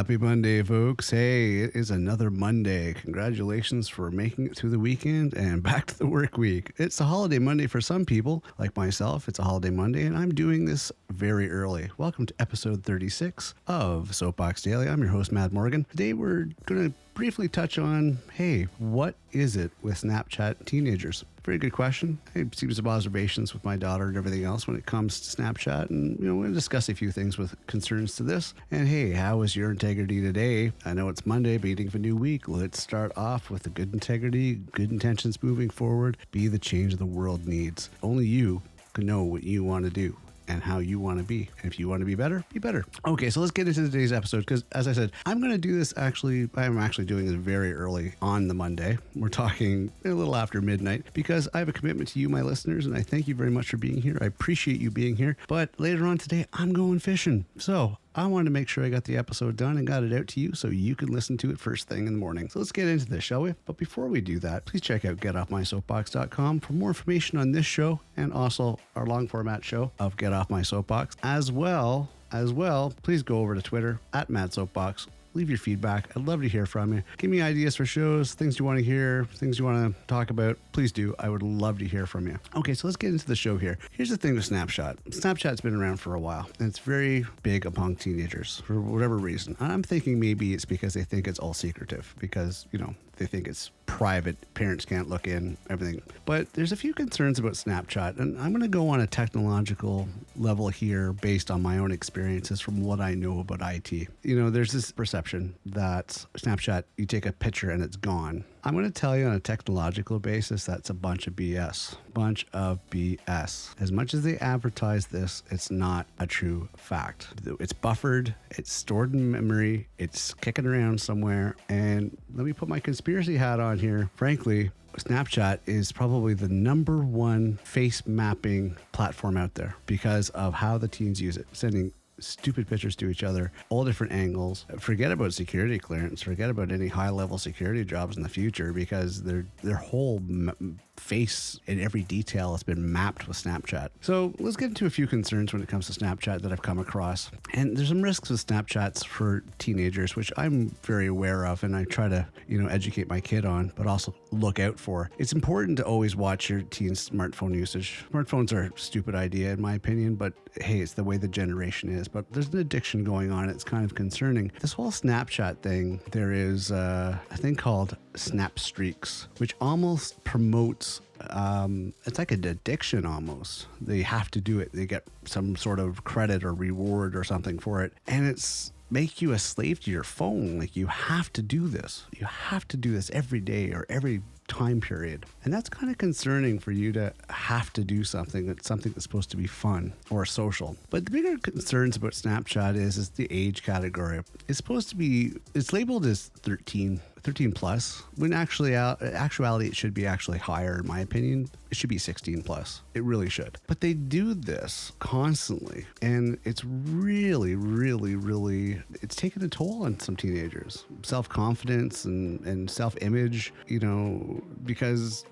Happy Monday, folks. Hey, it is another Monday. Congratulations for making it through the weekend and back to the work week. It's a holiday Monday for some people, like myself. It's a holiday Monday, and I'm doing this very early. Welcome to episode 36 of SOAPBOX Daily. I'm your host, Matt Morgan. Today, we're going to briefly touch on, hey, what is it with Snapchat teenagers? Very good question. I see some observations with my daughter and everything else when it comes to Snapchat. And, we're going to discuss a few things with concerns to this. And hey, how is your integrity today? I know it's Monday, beginning of a new week. Let's start off with the good integrity, good intentions moving forward. Be the change the world needs. Only you can know what you want to do and how you want to be. And if you want to be better, be better. Okay, so let's get into today's episode because, as I said, I'm going to do this I'm actually doing this very early on the Monday. We're talking a little after midnight because I have a commitment to you, my listeners, and I thank you very much for being here. I appreciate you being here. But later on today, I'm going fishing. So I wanted to make sure I got the episode done and got it out to you so you can listen to it first thing in the morning. So let's get into this, shall we? But before we do that, please check out getoffmysoapbox.com for more information on this show and also our long format show of Get Off My Soapbox. As well, please go over to Twitter at MadSoapbox. Leave your feedback. I'd love to hear from you. Give me ideas for shows, things you want to hear, things you want to talk about. Please do. I would love to hear from you. Okay, so let's get into the show here. Here's the thing with Snapchat. Snapchat's been around for a while, and it's very big among teenagers for whatever reason. I'm thinking maybe it's because they think it's all secretive because, they think it's private. Parents can't look in, everything. But there's a few concerns about Snapchat, and I'm going to go on a technological level here based on my own experiences from what I know about IT. There's this perception that Snapchat, you take a picture and it's gone. I'm going to tell you on a technological basis, that's a bunch of BS. As much as they advertise this, it's not a true fact. It's buffered, it's stored in memory, it's kicking around somewhere. And let me put my conspiracy hat on here. Frankly, Snapchat is probably the number one face mapping platform out there because of how the teens use it, sending stupid pictures to each other, all different angles. Forget about security clearance. Forget about any high-level security jobs in the future because their whole face in every detail has been mapped with Snapchat. So let's get into a few concerns when it comes to Snapchat that I've come across. And there's some risks with Snapchats for teenagers, which I'm very aware of, and I try to, educate my kid on, but also look out for. It's important to always watch your teen's smartphone usage. Smartphones are a stupid idea, in my opinion, but hey, it's the way the generation is. But there's an addiction going on. It's kind of concerning. This whole Snapchat thing, there is a thing called Snap Streaks, which almost promotes it's like an addiction almost. They have to do it. They get some sort of credit or reward or something for it. And it's make you a slave to your phone. Like you have to do this. You have to do this every day or every time period. And that's kind of concerning for you to have to do something that's supposed to be fun or social. But the bigger concerns about Snapchat is the age category. It's labeled as 13 plus, when actuality it should be actually higher, in my opinion. It should be 16 plus. It really should. But they do this constantly, and it's really, really, really, it's taken a toll on some teenagers. Self-confidence and self-image, because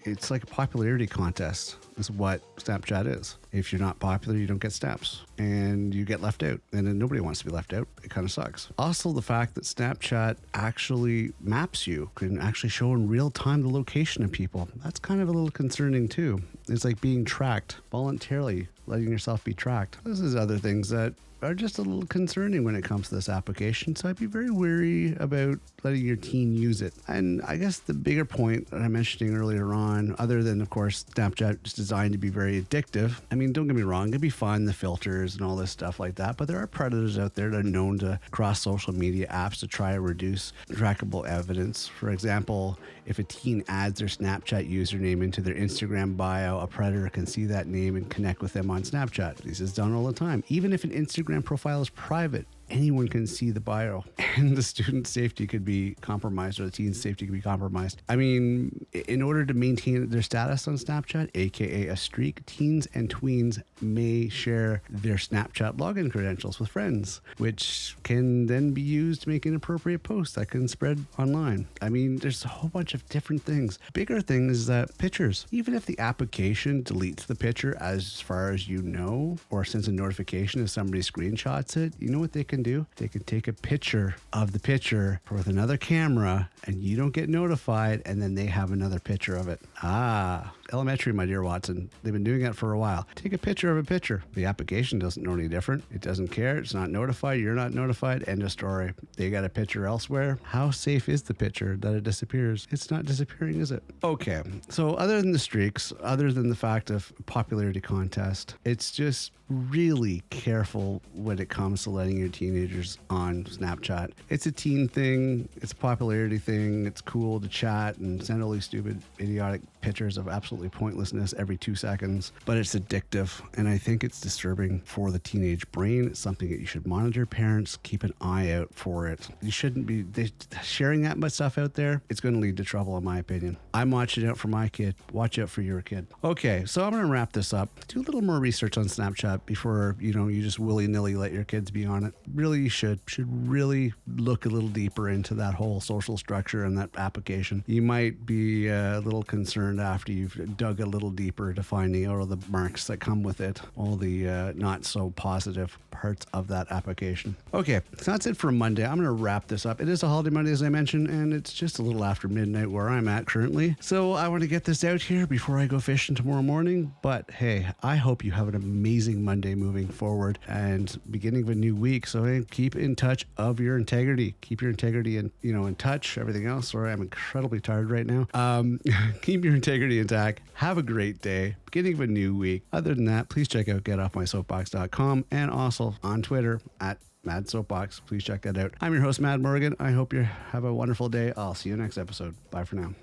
it's like a popularity contest is what Snapchat is. If you're not popular, you don't get snaps and you get left out, and then nobody wants to be left out. It kind of sucks. Also, the fact that Snapchat actually maps you, can actually show in real time the location of people. That's kind of a little concerning too. It's like being tracked, voluntarily letting yourself be tracked. This is other things that are just a little concerning when it comes to this application. So I'd be very wary about letting your teen use it. And I guess the bigger point that I'm mentioning earlier on, other than, of course, Snapchat is designed to be very addictive. I mean, don't get me wrong, it can be fun, the filters and all this stuff like that. But there are predators out there that are known to cross social media apps to try to reduce trackable evidence. For example, if a teen adds their Snapchat username into their Instagram bio, a predator can see that name and connect with them on Snapchat. This is done all the time. Even if an Instagram profile is private, anyone can see the bio, and the student's safety could be compromised, or the teen's safety could be compromised. I mean, in order to maintain their status on Snapchat, aka a streak, teens and tweens may share their Snapchat login credentials with friends, which can then be used to make inappropriate posts that can spread online. I mean, there's a whole bunch of different things. Bigger thing is that pictures, even if the application deletes the picture as far as you know, or sends a notification if somebody screenshots it, you know what they can can do? They can take a picture of the picture with another camera and you don't get notified, and then they have another picture of it. Elementary, my dear Watson. They've been doing that for a while. Take a picture of a picture. The application doesn't know any different. It doesn't care. It's not notified. You're not notified. End of story. They got a picture elsewhere. How safe is the picture that it disappears? It's not disappearing, is it? Okay. So other than the streaks, other than the fact of popularity contest, it's just really careful when it comes to letting your teenagers on Snapchat. It's a teen thing. It's a popularity thing. It's cool to chat and send all these stupid, idiotic pictures of absolutely pointlessness every 2 seconds, but it's addictive, and I think it's disturbing for the teenage brain. It's something that you should monitor. Parents, keep an eye out for it. You shouldn't be sharing that much stuff out there. It's going to lead to trouble, in my opinion. I'm watching out for my kid. Watch out for your kid. Okay, so I'm going to wrap this up. Do a little more research on Snapchat before you just willy-nilly let your kids be on it. Really, you should really look a little deeper into that whole social structure and that application. You might be a little concerned after you've dug a little deeper to finding out all the marks that come with it, all the not so positive parts of that application. Okay, so that's it for Monday. I'm going to wrap this up. It is a holiday Monday, as I mentioned, and it's just a little after midnight where I'm at currently. So I want to get this out here before I go fishing tomorrow morning. But hey, I hope you have an amazing Monday moving forward and beginning of a new week. So hey, keep in touch of your integrity. Keep your integrity in touch. Everything else. Sorry, I'm incredibly tired right now. Keep your integrity intact. Have a great day. Beginning of a new week. Other than that, please check out getoffmysoapbox.com and also on Twitter at Mad Soapbox. Please check that out. I'm your host, Mad Morgan. I hope you have a wonderful day. I'll see you next episode. Bye for now.